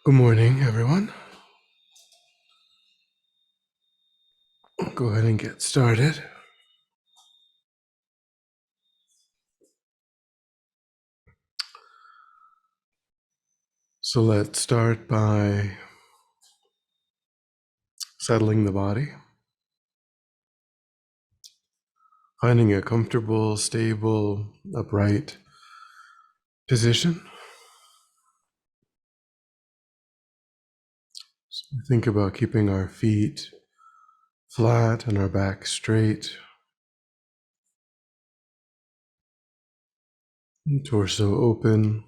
Good morning, everyone. I'll go ahead and get started. So let's start by settling the body, finding a comfortable, stable, upright position. So we think about keeping our feet flat and our back straight, torso open.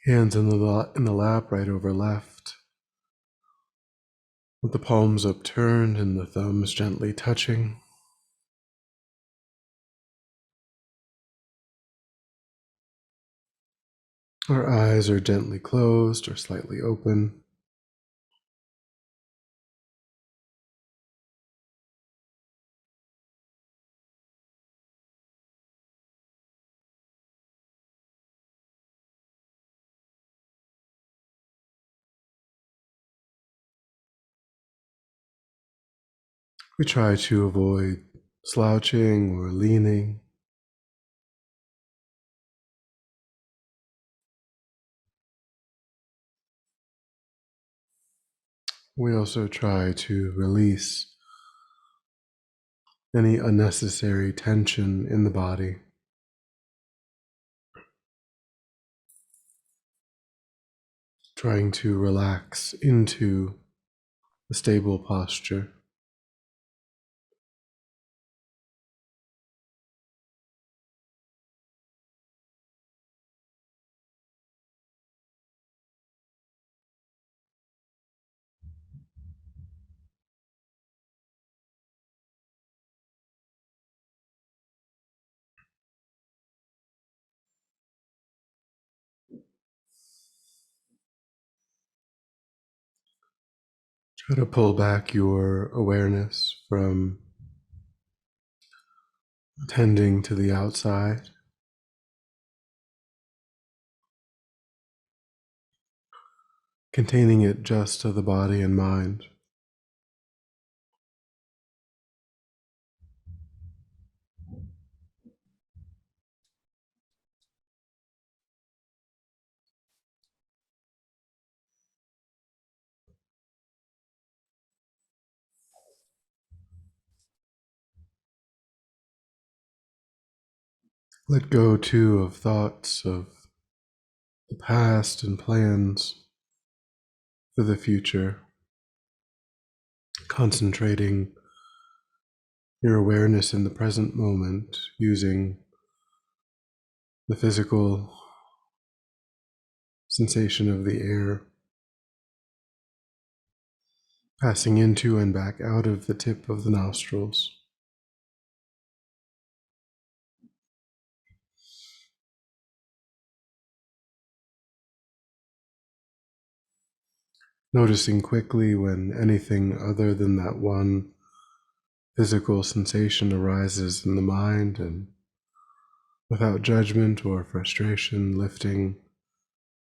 Hands in the lap, right over left, with the palms upturned and the thumbs gently touching. Our eyes are gently closed or slightly open. We try to avoid slouching or leaning. We also try to release any unnecessary tension in the body, trying to relax into a stable posture. Try to pull back your awareness from tending to the outside, containing it just to the body and mind. Let go too of thoughts of the past and plans for the future, concentrating your awareness in the present moment using the physical sensation of the air passing into and back out of the tip of the nostrils. Noticing quickly when anything other than that one physical sensation arises in the mind, and without judgment or frustration, lifting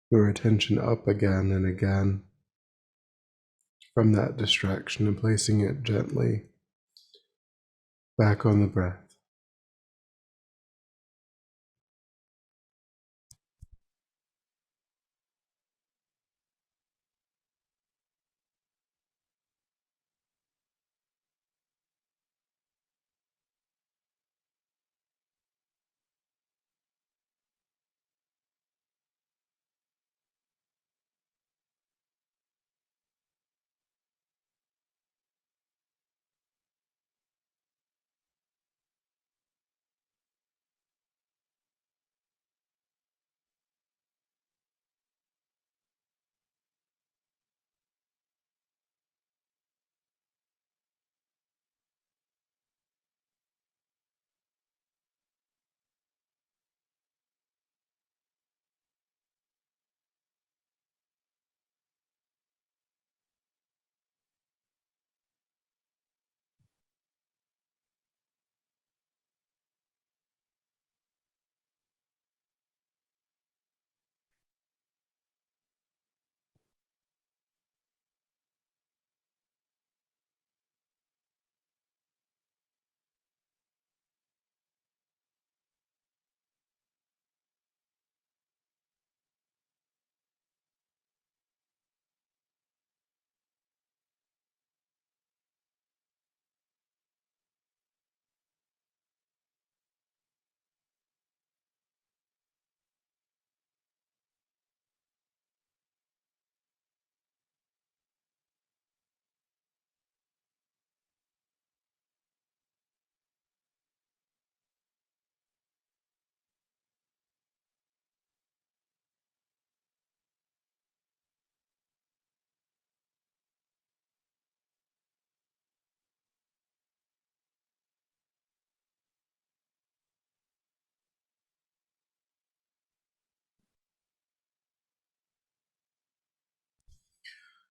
your attention up again and again from that distraction and placing it gently back on the breath.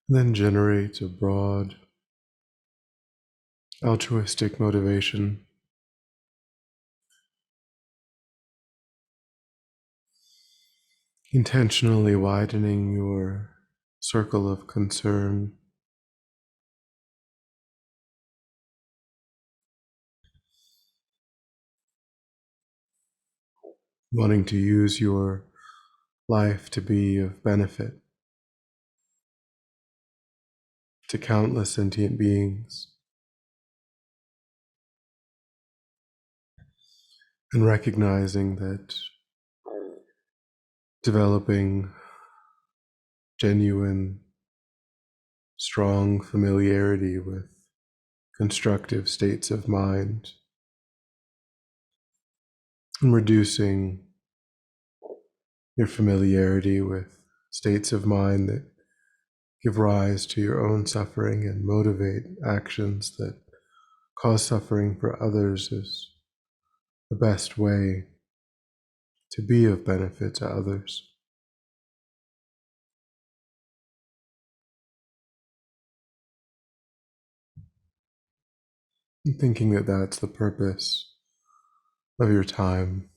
then generate a broad altruistic motivation, intentionally widening your circle of concern, wanting to use your life to be of benefit to countless sentient beings, and recognizing that developing genuine, strong familiarity with constructive states of mind and reducing your familiarity with states of mind that give rise to your own suffering and motivate actions that cause suffering for others is the best way to be of benefit to others. And thinking that that's the purpose of your time.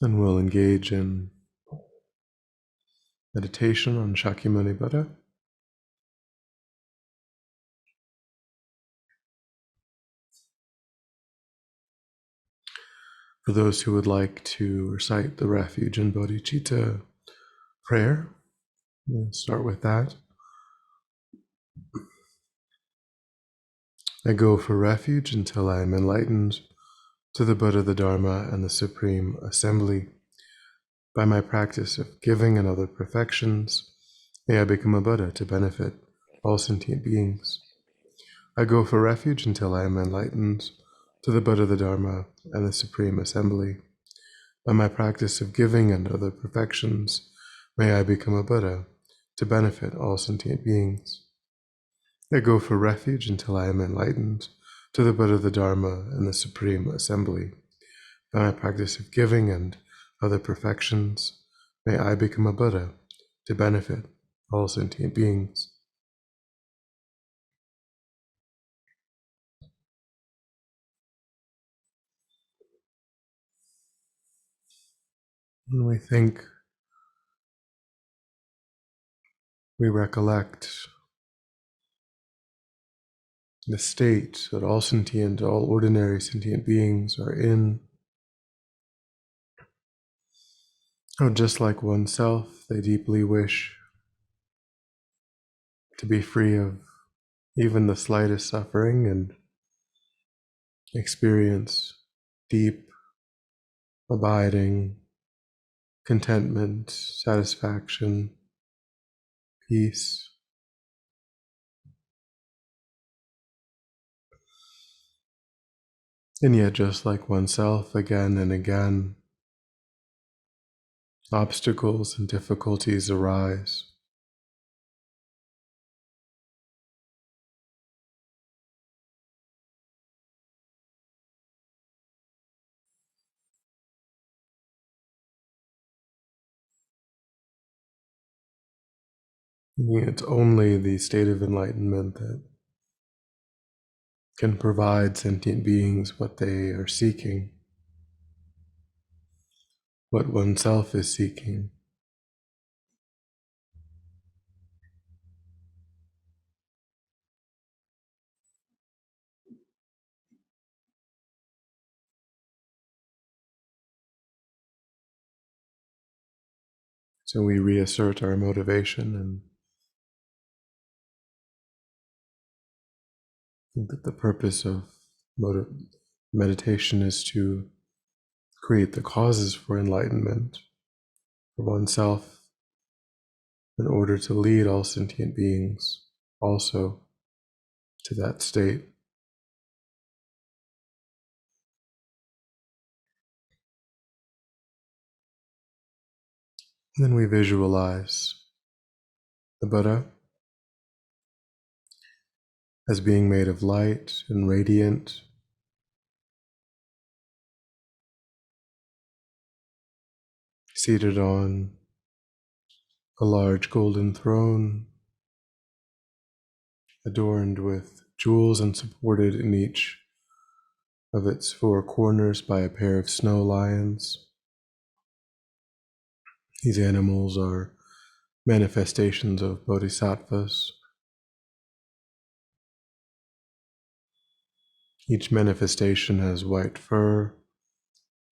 Then we'll engage in meditation on Shakyamuni Buddha. For those who would like to recite the refuge and bodhicitta prayer, we'll start with that. I go for refuge until I am enlightened to the Buddha, the Dharma, and the Supreme Assembly. By my practice of giving and other perfections, may I become a Buddha to benefit all sentient beings. I go for refuge until I am enlightened to the Buddha, the Dharma, and the Supreme Assembly. By my practice of giving and other perfections, may I become a Buddha to benefit all sentient beings. I go for refuge until I am enlightened to the Buddha, the Dharma, and the Supreme Assembly. By my practice of giving and other perfections, may I become a Buddha to benefit all sentient beings. When we think, we recollect the state that all sentient, all ordinary sentient beings are in. Oh, just like oneself, they deeply wish to be free of even the slightest suffering and experience deep, abiding contentment, satisfaction, peace. And yet, just like oneself, again and again, obstacles and difficulties arise. It's only the state of enlightenment that can provide sentient beings what they are seeking, what oneself is seeking. So we reassert our motivation and think that the purpose of meditation is to create the causes for enlightenment for oneself in order to lead all sentient beings also to that state. And then we visualize the Buddha as being made of light and radiant, seated on a large golden throne, adorned with jewels and supported in each of its four corners by a pair of snow lions. These animals are manifestations of bodhisattvas. Each manifestation has white fur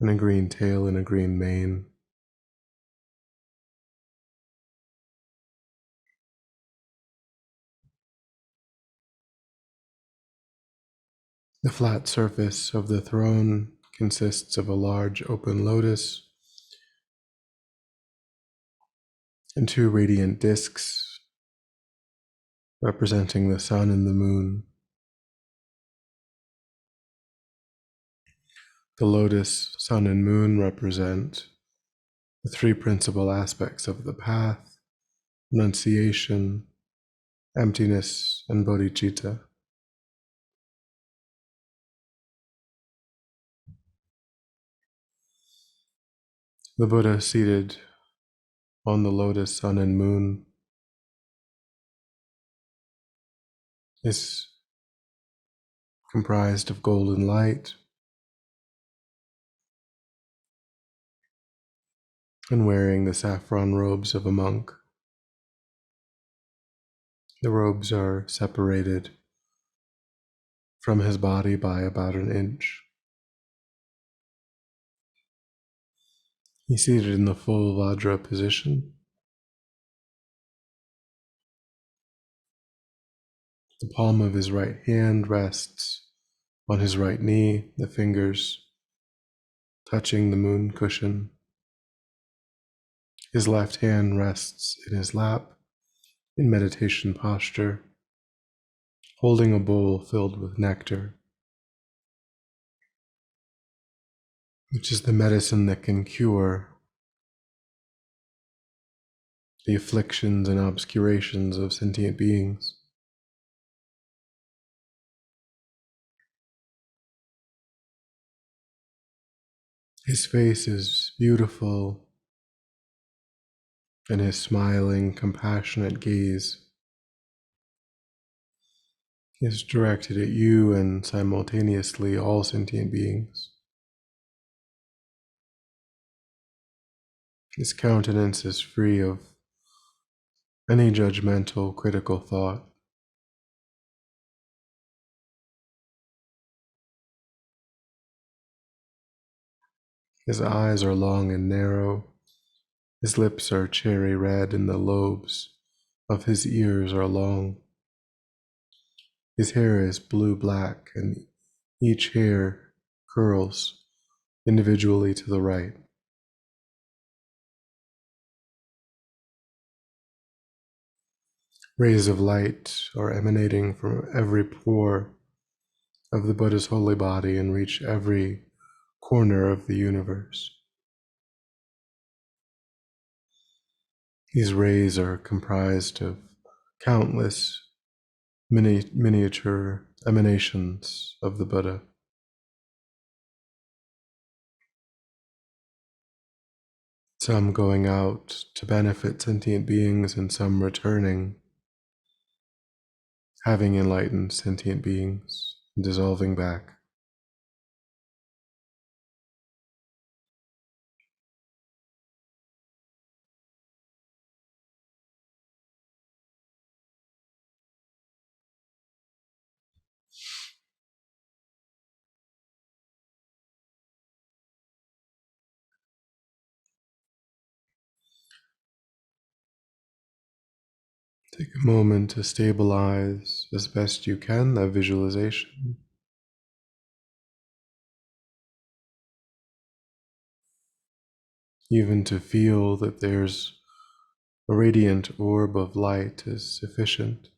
and a green tail and a green mane. The flat surface of the throne consists of a large open lotus and two radiant discs representing the sun and the moon. The lotus, sun, and moon represent the three principal aspects of the path: renunciation, emptiness, and bodhicitta. The Buddha seated on the lotus, sun, and moon is comprised of golden light and wearing the saffron robes of a monk. The robes are separated from his body by about an inch. He's seated in the full Vajra position. The palm of his right hand rests on his right knee, the fingers touching the moon cushion. His left hand rests in his lap in meditation posture, holding a bowl filled with nectar, which is the medicine that can cure the afflictions and obscurations of sentient beings. His face is beautiful, and his smiling, compassionate gaze is directed at you and simultaneously all sentient beings. His countenance is free of any judgmental, critical thought. His eyes are long and narrow. His lips are cherry red, and the lobes of his ears are long. His hair is blue-black, and each hair curls individually to the right. Rays of light are emanating from every pore of the Buddha's holy body and reach every corner of the universe. These rays are comprised of countless miniature emanations of the Buddha. Some going out to benefit sentient beings and some returning, having enlightened sentient beings, and dissolving back. Take a moment to stabilize as best you can that visualization. Even to feel that there's a radiant orb of light is sufficient.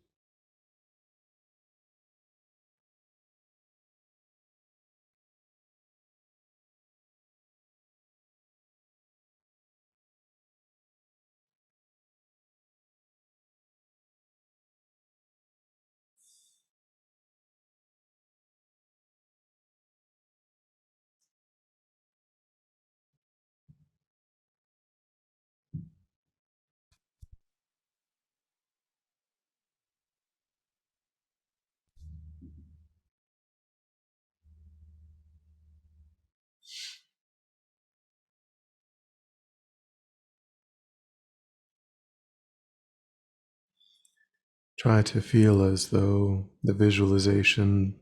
Try to feel as though the visualization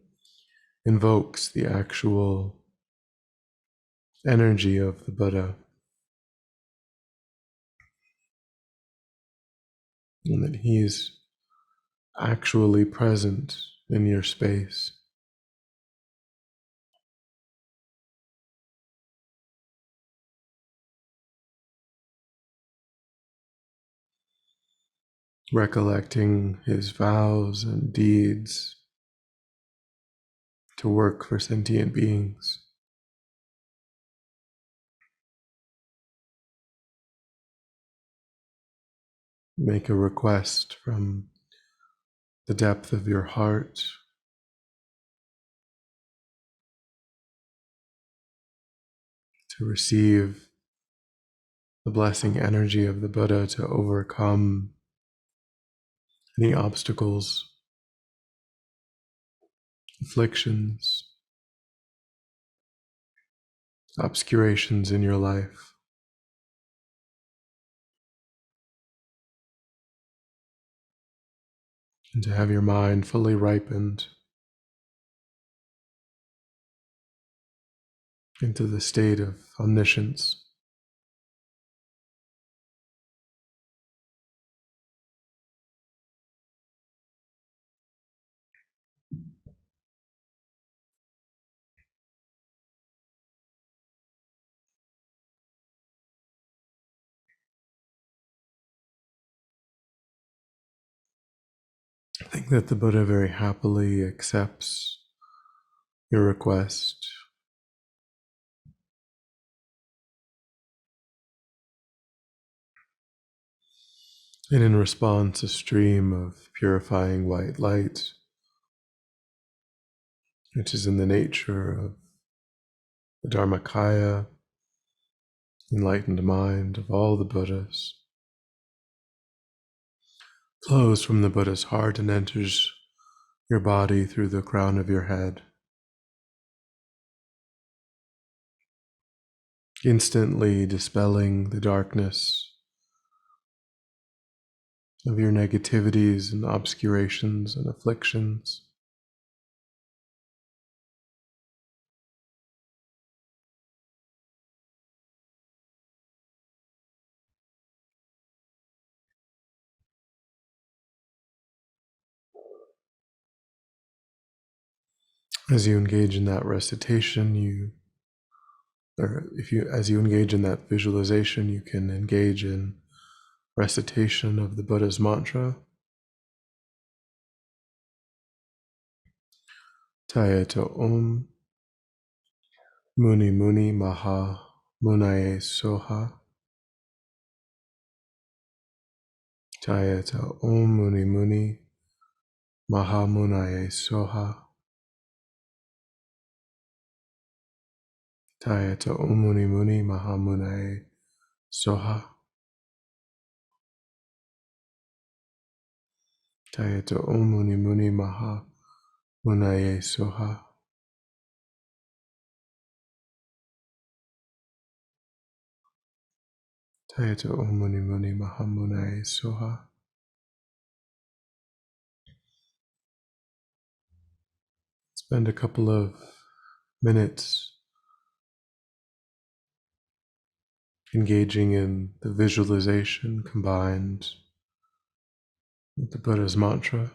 invokes the actual energy of the Buddha, and that he is actually present in your space. Recollecting his vows and deeds to work for sentient beings. Make a request from the depth of your heart to receive the blessing energy of the Buddha to overcome any obstacles, afflictions, obscurations in your life. And to have your mind fully ripened into the state of omniscience. I think that the Buddha very happily accepts your request. And in response, a stream of purifying white light, which is in the nature of the Dharmakaya, enlightened mind of all the Buddhas, flows from the Buddha's heart and enters your body through the crown of your head, instantly dispelling the darkness of your negativities and obscurations and afflictions. As you engage in that recitation, as you engage in that visualization, you can engage in recitation of the Buddha's mantra. Tayeto Om Muni Muni Maha Munaye Soha. Tayeto Om Muni Muni Maha Munaye Soha. Tayeto Om Muni Muni Maha Munaye Soha. Tayeto Om Muni Muni Maha Munaye Soha. Tayeto Om Muni Muni Maha Munaye Soha. Spend a couple of minutes engaging in the visualization combined with the Buddha's mantra.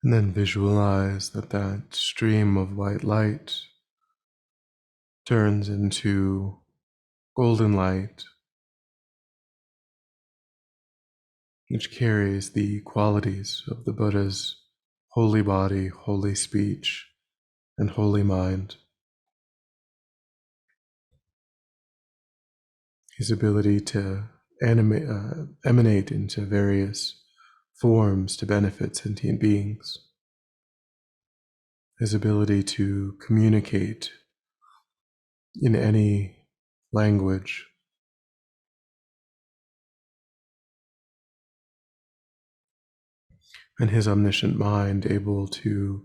And then visualize that that stream of white light turns into golden light, which carries the qualities of the Buddha's holy body, holy speech, and holy mind. His ability to emanate into various forms to benefit sentient beings. His ability to communicate in any language. And his omniscient mind able to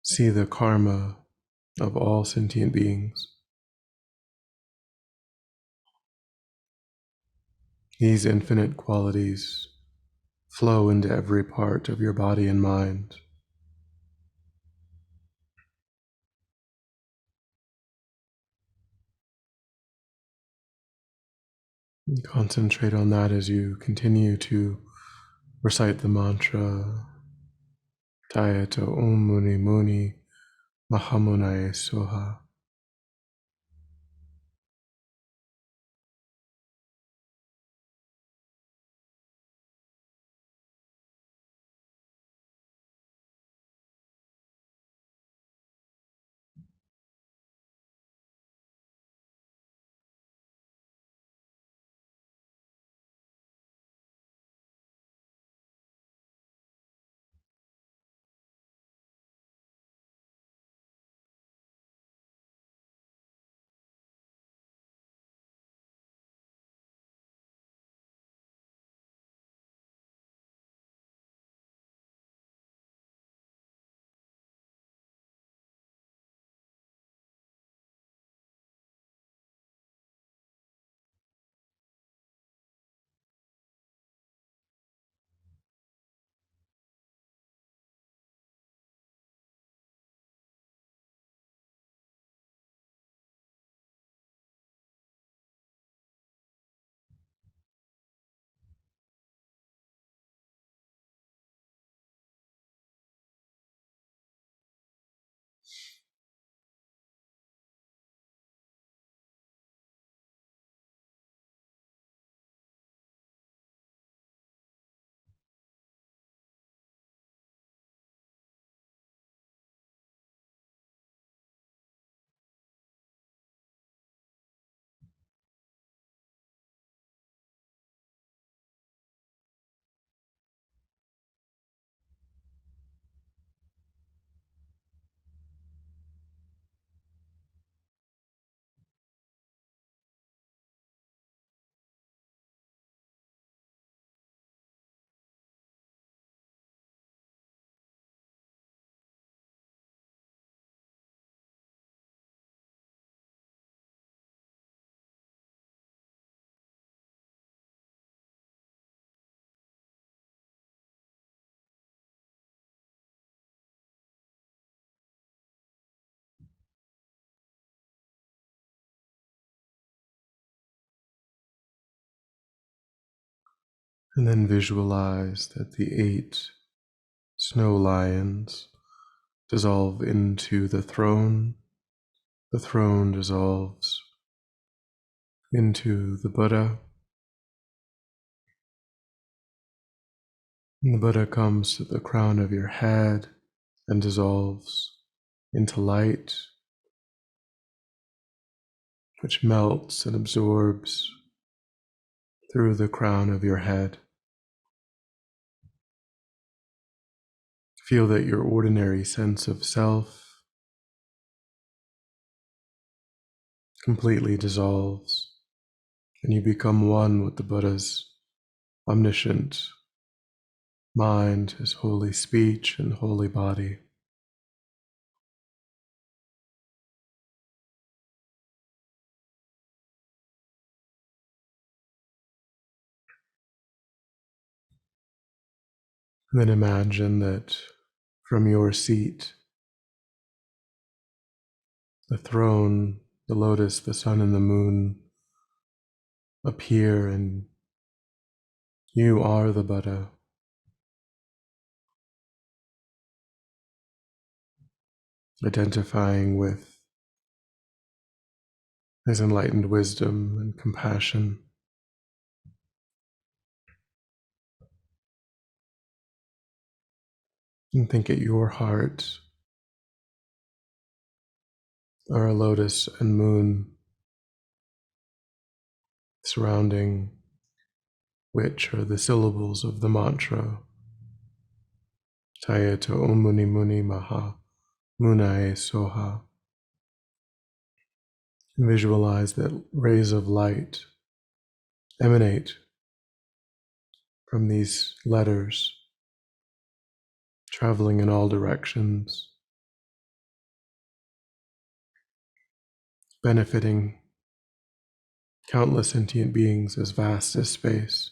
see the karma of all sentient beings. These infinite qualities flow into every part of your body and mind. And concentrate on that as you continue to recite the mantra Tayato Om Muni Muni Mahamunaye Soha. And then visualize that the 8 snow lions dissolve into the throne dissolves into the Buddha, and the Buddha comes to the crown of your head and dissolves into light, which melts and absorbs through the crown of your head. Feel that your ordinary sense of self completely dissolves, and you become one with the Buddha's omniscient mind, his holy speech, and holy body. And then imagine that from your seat, the throne, the lotus, the sun, and the moon appear, and you are the Buddha, identifying with his enlightened wisdom and compassion. And think at your heart are a lotus and moon, surrounding which are the syllables of the mantra, Tayato Om Muni Muni Maha Munae Soha. And visualize that rays of light emanate from these letters, traveling in all directions, benefiting countless sentient beings as vast as space.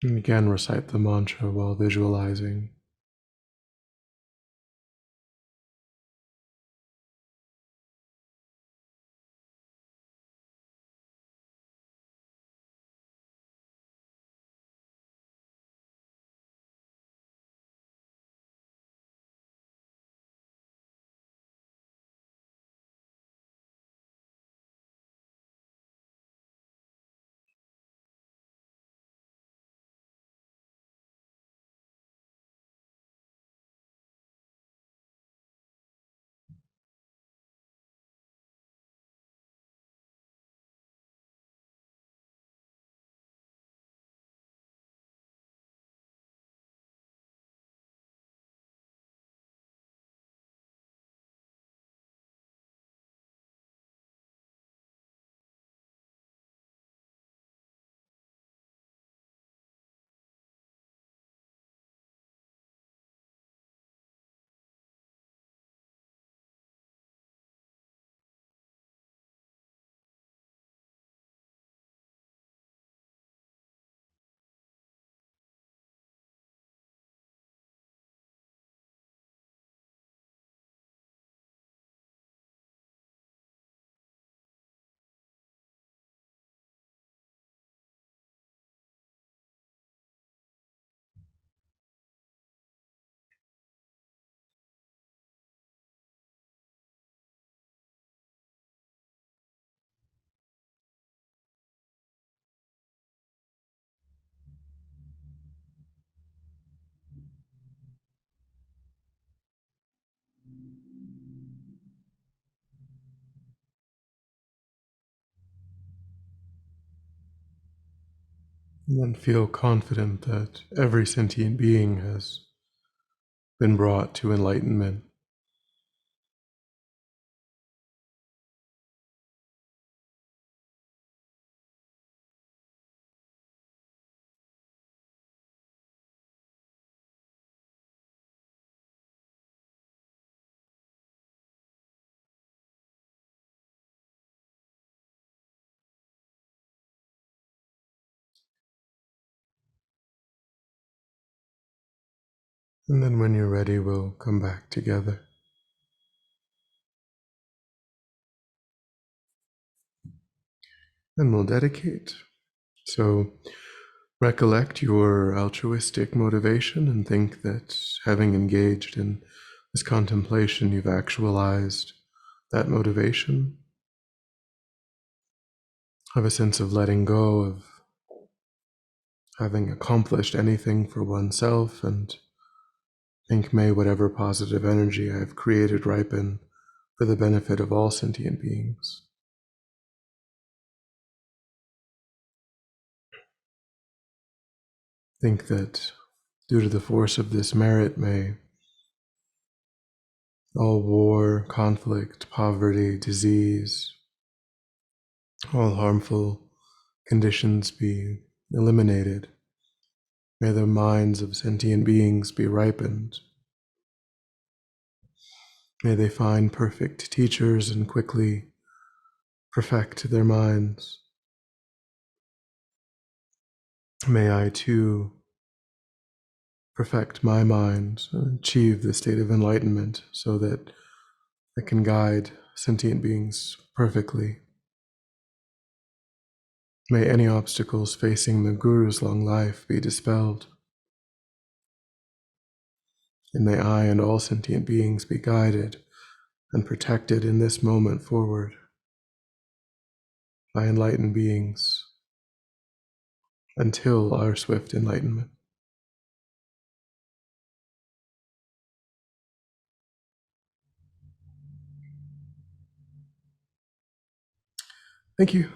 And again, recite the mantra while visualizing. And then feel confident that every sentient being has been brought to enlightenment. And then when you're ready, we'll come back together. And we'll dedicate. So recollect your altruistic motivation and think that having engaged in this contemplation, you've actualized that motivation. Have a sense of letting go, of having accomplished anything for oneself, and think, may whatever positive energy I have created ripen for the benefit of all sentient beings. Think that due to the force of this merit, may all war, conflict, poverty, disease, all harmful conditions be eliminated. May the minds of sentient beings be ripened. May they find perfect teachers and quickly perfect their minds. May I too perfect my mind, achieve the state of enlightenment so that I can guide sentient beings perfectly. May any obstacles facing the Guru's long life be dispelled. And may I and all sentient beings be guided and protected in this moment forward by enlightened beings until our swift enlightenment. Thank you.